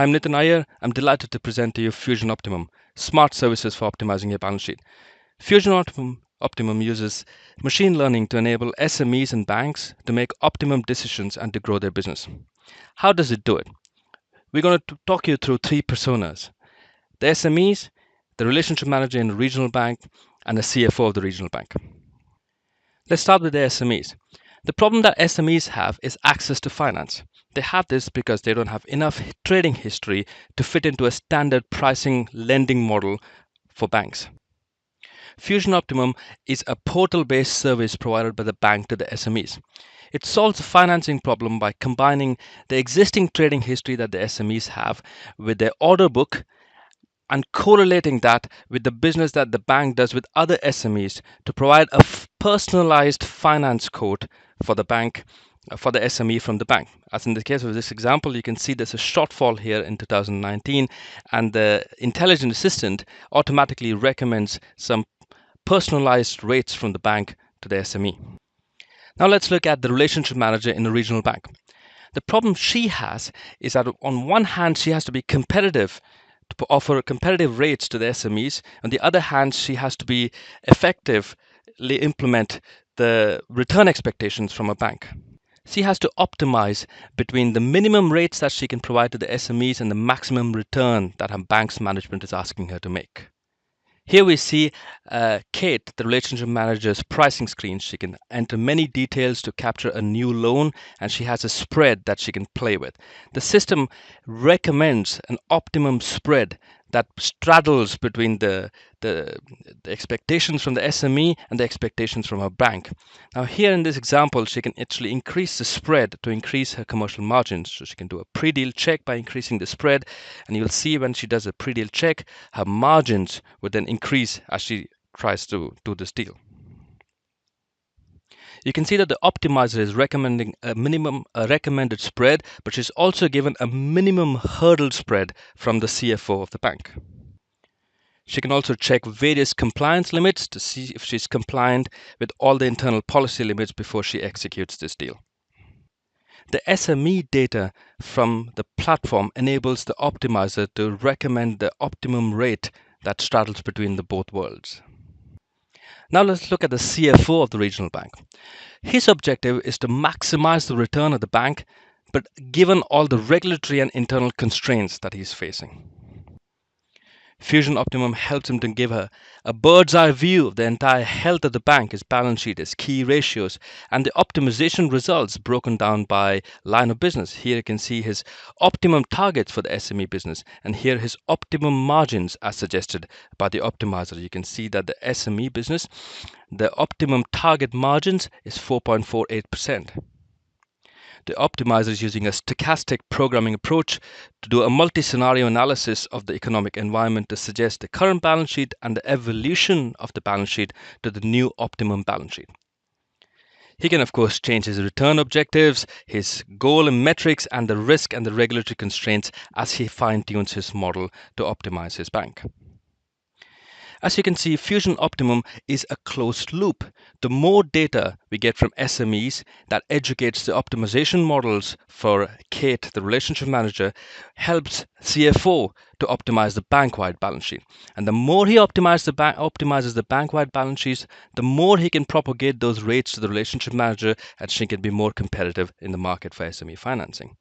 I'm Nitin Iyer. I'm delighted to present to you Fusion Optimum, smart services for optimizing your balance sheet. Fusion Optimum uses machine learning to enable SMEs and banks to make optimum decisions and to grow their business. How does it do it? We're going to talk you through three personas: the SMEs, the relationship manager in the regional bank, and the CFO of the regional bank. Let's start with the SMEs. The problem that SMEs have is access to finance. They have this because they don't have enough trading history to fit into a standard pricing lending model for banks. Fusion Optimum is a portal-based service provided by the bank to the SMEs. It solves the financing problem by combining the existing trading history that the SMEs have with their order book and correlating that with the business that the bank does with other SMEs to provide a personalized finance quote for the bank, for the SME from the bank. As in the case of this example, you can see there's a shortfall here in 2019, and the intelligent assistant automatically recommends some personalized rates from the bank to the SME. Now let's look at the relationship manager in the regional bank. The problem she has is that on one hand, she has to be competitive to offer competitive rates to the SMEs. On the other hand, she has to be effectively implement the return expectations from a bank. She has to optimize between the minimum rates that she can provide to the SMEs and the maximum return that her bank's management is asking her to make. Here we see Kate, the relationship manager's pricing screen. She can enter many details to capture a new loan, and she has a spread that she can play with. The system recommends an optimum spread that straddles between the expectations from the SME and the expectations from her bank. Now here in this example, she can actually increase the spread to increase her commercial margins. So she can do a pre-deal check by increasing the spread, and you'll see when she does a pre-deal check, her margins would then increase as she tries to do this deal. You can see that the optimizer is recommending a recommended spread, but she's also given a minimum hurdle spread from the CFO of the bank. She can also check various compliance limits to see if she's compliant with all the internal policy limits before she executes this deal. The SME data from the platform enables the optimizer to recommend the optimum rate that straddles between the both worlds. Now let's look at the CFO of the regional bank. His objective is to maximize the return of the bank, but given all the regulatory and internal constraints that he's facing. Fusion Optimum helps him to give her a bird's eye view of the entire health of the bank, his balance sheet, his key ratios, and the optimization results broken down by line of business. Here you can see his optimum targets for the SME business, and here his optimum margins as suggested by the optimizer. You can see that the SME business, the optimum target margins is 4.48%. The optimizer is using a stochastic programming approach to do a multi-scenario analysis of the economic environment to suggest the current balance sheet and the evolution of the balance sheet to the new optimum balance sheet. He can, of course, change his return objectives, his goal and metrics, and the risk and the regulatory constraints as he fine-tunes his model to optimize his bank. As you can see, Fusion Optimum is a closed loop. The more data we get from SMEs that educates the optimization models for Kate, the relationship manager, helps CFO to optimize the bank-wide balance sheet. And the more he optimizes the bank-wide balance sheets, the more he can propagate those rates to the relationship manager, and she can be more competitive in the market for SME financing.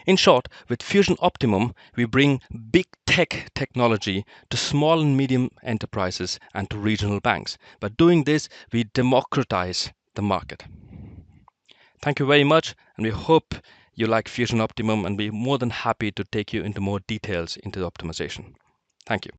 In short, with Fusion Optimum, we bring big tech technology to small and medium enterprises and to regional banks. By doing this, we democratize the market. Thank you very much, and we hope you like Fusion Optimum, and we're more than happy to take you into more details into the optimization. Thank you.